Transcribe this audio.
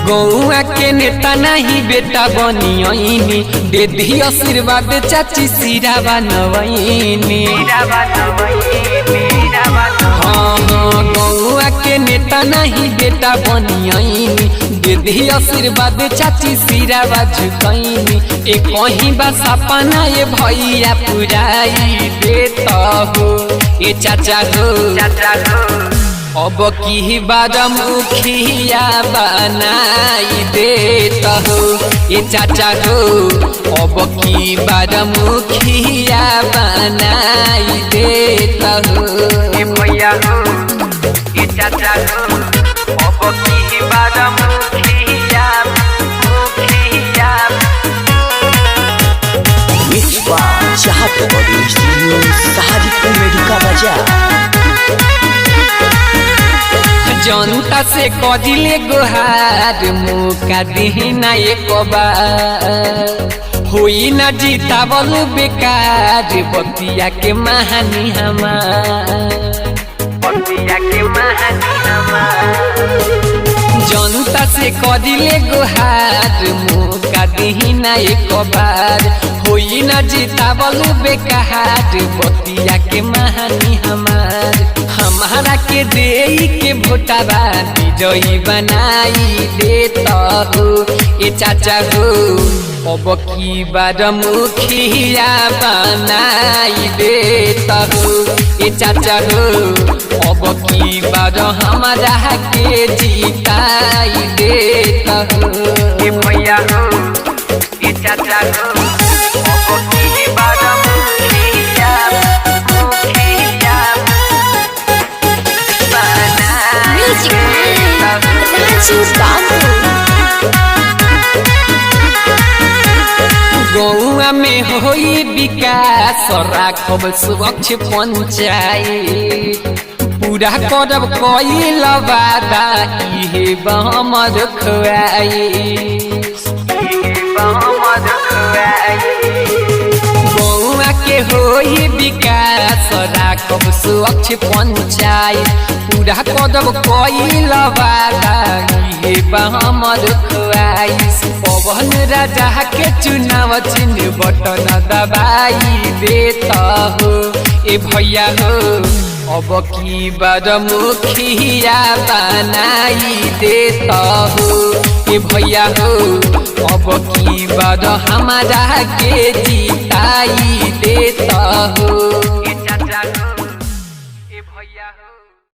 गौआ के नेता नहीं बेटा बनियनी दे दी आशीर्वाद चाची सिरावा नवैनी। हाँ गौआ के नेता नहीं बेटा बनियनी दे दी आशीर्वाद चाची सिरावा झुकैनी। एक कहीं बस अपना ये भैया पुराई देता हो ये चाचा हो। अब की बार मुखिया बनाई देता हो ये चाचा हो। अब की बार मुखिया बनाई देता हो ये भैया हो ये चाचा हो। अब की बार मुखिया चाहत बड़ी सहारी कॉमेडी का मजा जनता से कदिले गुहार मौका दीना एक बार होई न जीतावल बेकार बतिया के महानी हमार जनता से कदिले गुहार मौका दीना एक बार होई न जीतावल बेकार बतिया के महानी हमार। हमारा के देई के भोटावा विजयी बनाई देता हो ये चाचा हो। अब की बार मुखिया बनाई देता हो ये चाचा हो। अब की बार हमारा के जीताई देता हो ये भैया हो ये चाचा हो। अब की बार गौआ में होई विकास राखब स्वच्छ पंचायत पूरा करब कईल वादा इहे हमर खुआई। गौआ के होई विकास राखब स्वच्छ पंचायत पूरा करब कईल वादा इहे हमर खुआइश। पवन राजा के चुनाव चिन्ह बटन दबाई देता हो ए भैया हो। अब की बार मुखिया बनाई देता हो ए भैया हो। अब की बार हमारा के जीताई देता हो ए चाचा हो ए भैया हो।